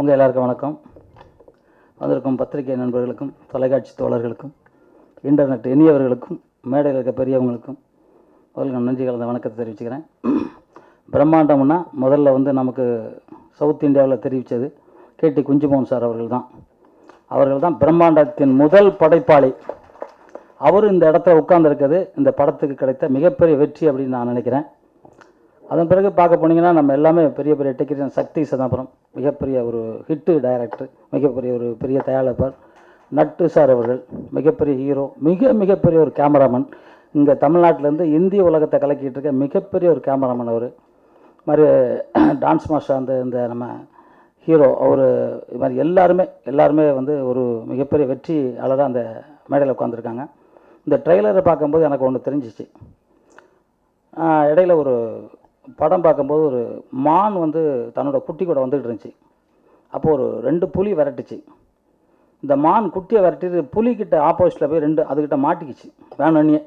உங்கள் எல்லாருக்கும் வணக்கம். வந்திருக்கும் பத்திரிகை நண்பர்களுக்கும், தொலைக்காட்சி தோழர்களுக்கும், இன்டர்நெட் இனியவர்களுக்கும், மேடையில் இருக்க பெரியவங்களுக்கும் அவர்களுக்கு நன்றி கலந்த வணக்கத்தை தெரிவிச்சுக்கிறேன். பிரம்மாண்டம்னா முதல்ல வந்து நமக்கு சவுத் இந்தியாவில் தெரிவித்தது கேடி குஞ்சுமோகன் சார் அவர்கள் தான் பிரம்மாண்டத்தின் முதல் படைப்பாளி. அவர் இந்த இடத்துல உட்கார்ந்துருக்கிறது இந்த படத்துக்கு கிடைத்த மிகப்பெரிய வெற்றி அப்படின்னு நான் நினைக்கிறேன். அதன் பிறகு பார்க்க போனீங்கன்னா நம்ம எல்லாமே பெரிய பெரிய டெக்னீஷியன். சக்தி சிதம்பரம் மிகப்பெரிய ஒரு ஹிட்டு டைரக்டர், மிகப்பெரிய ஒரு பெரிய தயாரிப்பாளர். நட்டு சார் அவர்கள் மிகப்பெரிய ஹீரோ, மிகப்பெரிய ஒரு கேமராமேன். இங்கே தமிழ்நாட்டிலேருந்து இந்திய உலகத்தை கலக்கிட்டு இருக்க மிகப்பெரிய ஒரு கேமராமேன். அவர் மாதிரி டான்ஸ் மாஸ்டர் இந்த நம்ம ஹீரோ அவர், இது மாதிரி எல்லாருமே வந்து ஒரு மிகப்பெரிய வெற்றியாளராக அந்த மேடையில் உட்காந்துருக்காங்க. இந்த ட்ரெய்லரை பார்க்கும்போது எனக்கு ஒன்று தெரிஞ்சிச்சு. இடையில ஒரு படம் பார்க்கும்போது ஒரு மான் வந்து தன்னோட குட்டி கூட வந்துக்கிட்டு இருந்துச்சு. அப்போது ஒரு 2 புலி விரட்டுச்சு. இந்த மான் குட்டியை விரட்டிட்டு புலிக்கிட்ட ஆப்போசிட்டில் போய் அதுக்கிட்ட மாட்டிக்கிச்சு வேணும்னே.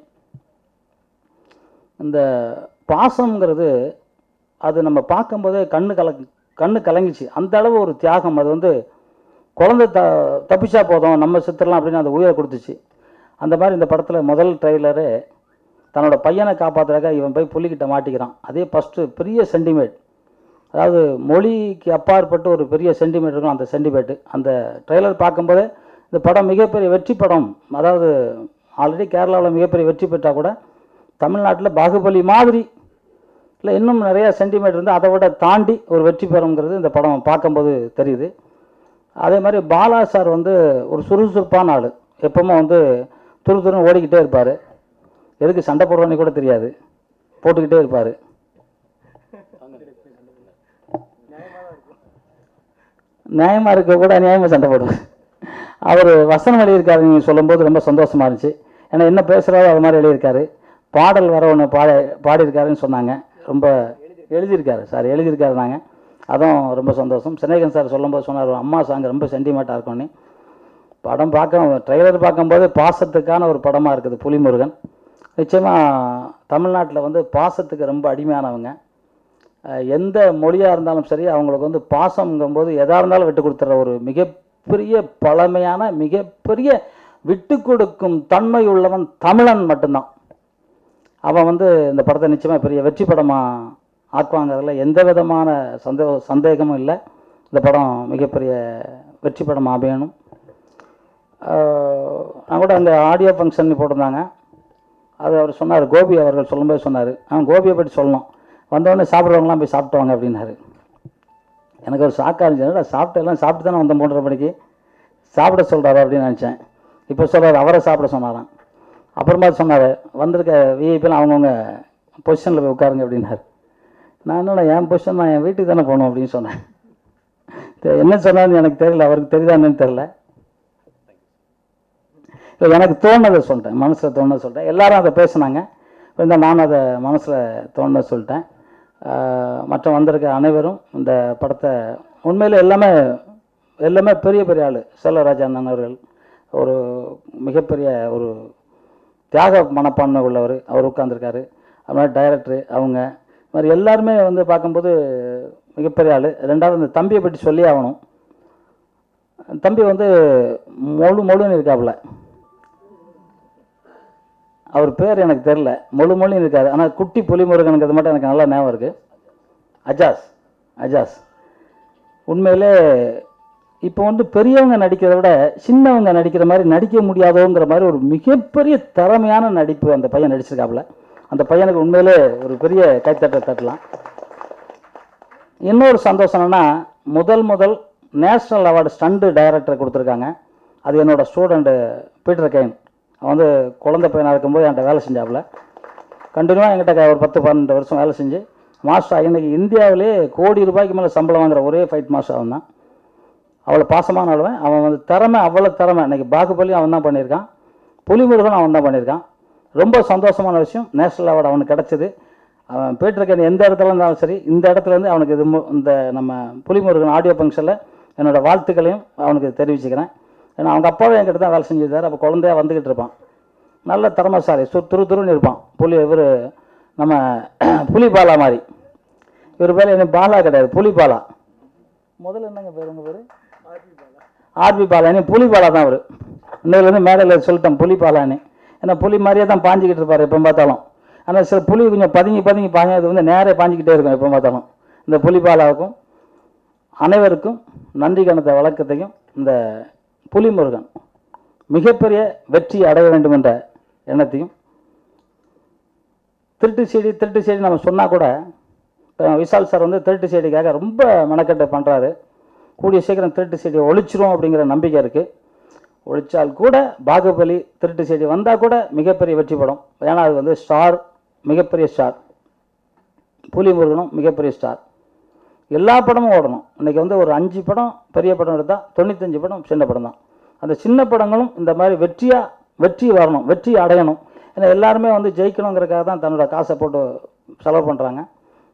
இந்த பாசம்ங்கிறது அது நம்ம பார்க்கும்போதே கண்ணு கலங்கிச்சு. அந்த அளவு ஒரு தியாகம். அது வந்து குழந்தை தப்பிச்சா போதும் நம்ம சித்திரலாம் அப்படின்னு அந்த உயிரை கொடுத்துச்சு. அந்த மாதிரி இந்த படத்தில் முதல் ட்ரெய்லரு தன்னோட பையனை காப்பாற்றுறதுக்காக இவன் போய் புலிக்கிட்ட மாட்டிக்கிறான். அதே ஃபஸ்ட்டு பெரிய சென்டிமேட், அதாவது மொழிக்கு அப்பாற்பட்டு ஒரு பெரிய சென்டிமேட் இருக்கும். அந்த சென்டிமேட்டு அந்த ட்ரெய்லர் பார்க்கும்போதே இந்த படம் மிகப்பெரிய வெற்றி படம். அதாவது ஆல்ரெடி கேரளாவில் மிகப்பெரிய வெற்றி பெற்றால் கூட தமிழ்நாட்டில் பாகுபலி மாதிரி இல்லை இன்னும் நிறையா சென்டிமேட் இருந்து அதை விட தாண்டி ஒரு வெற்றி பெறுங்கிறது இந்த படம் பார்க்கும்போது தெரியுது. அதே மாதிரி பாலா சார் வந்து ஒரு சுறுசுறுப்பான ஆள். எப்பவுமே வந்து துருன்னு ஓடிக்கிட்டே இருப்பார். எதுக்கு சண்டை போடுறோன்னு கூட தெரியாது, போட்டுக்கிட்டே இருப்பார். நியாயமாக இருக்க கூட நியாயமாக சண்டை போடுவார். அவர் வசனம் எழுதியிருக்காரு நீங்கள் சொல்லும்போது ரொம்ப சந்தோஷமாக இருந்துச்சு. ஏன்னா என்ன பேசுகிறாரோ அது மாதிரி எழுதியிருக்காரு. பாடல் வேறு ஒன்று பாடியிருக்காருன்னு சொன்னாங்க. ரொம்ப எழுதியிருக்காரு நாங்கள். அதுவும் ரொம்ப சந்தோஷம். சினேகன் சார் சொல்லும்போது சொன்னார் அம்மா சாங் ரொம்ப சென்டிமெண்ட்டாக இருக்கும்னு. படம் ட்ரெய்லர் பார்க்கும்போது பாசத்துக்கான ஒரு படமாக இருக்குது புலிமுருகன். நிச்சயமாக தமிழ்நாட்டில் வந்து பாசத்துக்கு ரொம்ப அடிமையானவங்க. எந்த மொழியாக இருந்தாலும் சரி அவங்களுக்கு வந்து பாசம்ங்கும்போது எதாக இருந்தாலும் விட்டு கொடுத்துட்ற ஒரு மிகப்பெரிய பழமையான மிகப்பெரிய விட்டு கொடுக்கும் தன்மை உள்ளவன் தமிழன் மட்டும்தான். அவன் வந்து இந்த படத்தை நிச்சயமாக பெரிய வெற்றி படமாக ஆக்குவாங்கிறதுல எந்த விதமான சந்தேகமும் இல்லை. இந்த படம் மிகப்பெரிய வெற்றி படம் அமையணும். நான் கூட அந்த ஆடியோ ஃபங்க்ஷன் போட்டிருந்தாங்க. அது அவர் சொன்னார், கோபி அவர்கள் சொல்லும்போது சொன்னார், கோபியை பற்றி சொல்லணும், வந்தவொடனே சாப்பிட்றவங்களாம் போய் சாப்பிட்டுவாங்க அப்படின்னாரு. எனக்கு ஒரு ஷாக்காக இருந்துச்சு. சாப்பிட்டு தானே வந்த 3:30 மணிக்கு சாப்பிட சொல்கிறாரு அப்படின்னு நினச்சேன். இப்போ சொல்கிறார் அவரை சாப்பிட சொன்னாராம். அப்புறமா சொன்னார் வந்திருக்க விஐபியில் அவங்கவுங்க பொசிஷனில் போய் உட்காருங்க அப்படின்னாரு. நான் என்னோட என் பொசிஷன் நான் என் வீட்டுக்கு தானே போகணும் அப்படின்னு சொன்னேன். என்ன சொன்னான்னு எனக்கு தெரியல, அவருக்கு தெரியுதான்னு தெரில. எனக்கு தோணுதை சொல்லிட்டேன், மனசில் தோணுதை சொல்லிட்டேன். எல்லாரும் அதை பேசினாங்க. இந்த நானும் அதை மனசில் தோணுதை சொல்லிட்டேன். மற்ற வந்திருக்க அனைவரும் இந்த படத்தை உண்மையில் எல்லாமே பெரிய ஆள். செல்வராஜ் அண்ணன் அவர்கள் ஒரு மிகப்பெரிய ஒரு தியாக மனப்பான்மை உள்ளவர், அவர் உட்கார்ந்துருக்காரு. அது மாதிரி டைரக்டரு அவங்க மாதிரி எல்லாருமே வந்து பார்க்கும்போது மிகப்பெரிய ஆள். ரெண்டாவது இந்த தம்பியை பற்றி சொல்லி ஆகணும். தம்பி வந்து மொழுன்னு இருக்காப்புல. அவர் பேர் எனக்கு தெரில, மொழின்னு இருக்காரு. ஆனால் குட்டி புலிமுருகனுங்கிறது மட்டும் எனக்கு நல்லா ஞாபகம் இருக்குது. அஜாஸ் உண்மையிலே இப்போ வந்து பெரியவங்க நடிக்கிறத விட சின்னவங்க நடிக்கிற மாதிரி நடிக்க முடியாதோங்கிற மாதிரி ஒரு மிகப்பெரிய திறமையான நடிப்பு அந்த பையன் நடிச்சிருக்காப்புல. அந்த பையனுக்கு உண்மையிலே ஒரு பெரிய கைத்தட்டலாம். இன்னொரு சந்தோஷம் என்னன்னா, முதல் நேஷ்னல் அவார்டு ஸ்டண்ட் டைரக்டர் கொடுத்துருக்காங்க. அது என்னோடய ஸ்டூடெண்ட்டு பீட்டர் கெயின். அவன் வந்து குழந்தை பையனாக இருக்கும்போது என்கிட்ட வேலை செஞ்சாப்புல. கண்டினியூவாக என்கிட்ட ஒரு 10-12 வருஷம் வேலை செஞ்சு மாஸ்டர். இன்றைக்கி இந்தியாவிலே கோடி ரூபாய்க்கு மேலே சம்பளம் வாங்குகிற ஒரே ஃபைட் மாஸ்டர் அவன் தான். அவ்வளோ பாசமான ஆளுவன். அவன் வந்து அவ்வளோ திறமை. இன்றைக்கி பாகுபலியும் அவன் தான் பண்ணியிருக்கான், புலிமுருகனும் அவன் தான் பண்ணியிருக்கான். ரொம்ப சந்தோஷமான விஷயம். நேஷ்னல் அவார்டு அவனுக்கு கிடச்சிது. அவன் போய்ட்டுருக்க எந்த இடத்துல இருந்தாலும் சரி, இந்த இடத்துலேருந்து அவனுக்கு இந்த நம்ம புலிமுருகன் ஆடியோ ஃபங்க்ஷனில் என்னோடய வாழ்த்துக்களையும் அவனுக்கு தெரிவிச்சுக்கிறேன். ஏன்னா அவங்க அப்பாவே என்கிட்ட தான் வேலை செஞ்சுருந்தார். அப்போ குழந்தையாக வந்துக்கிட்டு இருப்பான். நல்ல திறமைசாலி, துருன்னு இருப்பான். இவர் நம்ம புலி பாலா மாதிரி. இவர் பேர் என்ன பாலா கிடையாது, புலி பாலா. முதல்ல என்னங்க பேர் உங்கள் பேர்? ஆர்பி பாலானி. புலி பாலா தான் அவர். இன்னையிலேருந்து மேடையில் சொல்லிட்டேன் புலி பாலானி. ஏன்னா புலி மாதிரியே தான் பாஞ்சிக்கிட்டு இருப்பார் எப்போ பார்த்தாலும். ஆனால் சில புலி கொஞ்சம் பதுங்கி பாஞ்சு அது வந்து நேரே பாஞ்சிக்கிட்டே இருக்கும் எப்போ பார்த்தாலும். இந்த புலி பாலாவுக்கும் அனைவருக்கும் நன்றி கணத்த வழக்கத்தையும் இந்த புலிமுருகன் மிகப்பெரிய வெற்றி அடைய வேண்டும் என்ற எண்ணத்தையும் திருட்டு செய்தி நம்ம சொன்னால் கூட விஷால் சார் வந்து திருட்டு செய்திக்காக ரொம்ப மெனக்கட்டை பண்ணுறாரு. கூடிய சீக்கிரம் திருட்டு செய்தியை ஒழிச்சிரும் அப்படிங்கிற நம்பிக்கை இருக்குது. ஒழிச்சால் கூட பாகுபலி திருட்டு செய்தி வந்தால் கூட மிகப்பெரிய வெற்றி படம். ஏன்னா அது வந்து ஸ்டார், மிகப்பெரிய ஸ்டார். புலிமுருகனும் மிகப்பெரிய ஸ்டார். எல்லா படமும் ஓடணும். இன்றைக்கி வந்து ஒரு 5 படம் பெரிய படம் எடுத்தால் 95 படம் சின்ன படம் தான். அந்த சின்ன படங்களும் இந்த மாதிரி வெற்றி வரணும், வெற்றி அடையணும். ஏன்னா எல்லாருமே வந்து ஜெயிக்கணுங்கிறதுக்காக தான் தன்னோட காசை போட்டு செலவு பண்ணுறாங்க.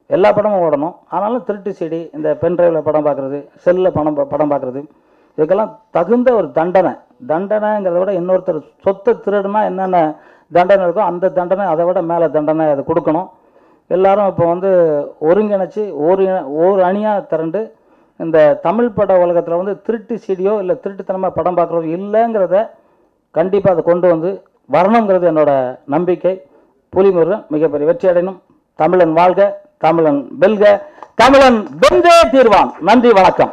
எல்லா படமும் ஓடணும். ஆனாலும் திருட்டு செடி, இந்த பென்ட்ரைவில் படம் பார்க்குறது, செல்லில் படம் பார்க்குறது, இதுக்கெல்லாம் தகுந்த ஒரு தண்டனைங்கிறத விட இன்னொருத்தர் சொத்தை திருடுனா என்னென்ன தண்டனை இருக்கோ அந்த தண்டனை அதை விட மேலே தண்டனை அது கொடுக்கணும். எல்லாரும் இப்போ வந்து ஒருங்கிணைச்சி ஒரு அணியாக திரண்டு இந்த தமிழ் பட உலகத்தில் வந்து திருட்டு செடியோ இல்லை திருட்டுத்தனமாக படம் பார்க்குறதோ இல்லைங்கிறத கண்டிப்பாக அதை கொண்டு வந்து வரணுங்கிறது என்னோட நம்பிக்கை. புலிமுருகன் மிகப்பெரிய வெற்றி அடையணும். தமிழன் வாழ்க, தமிழன் வெல்க, தமிழன் வென்றே தீர்வான். நன்றி, வணக்கம்.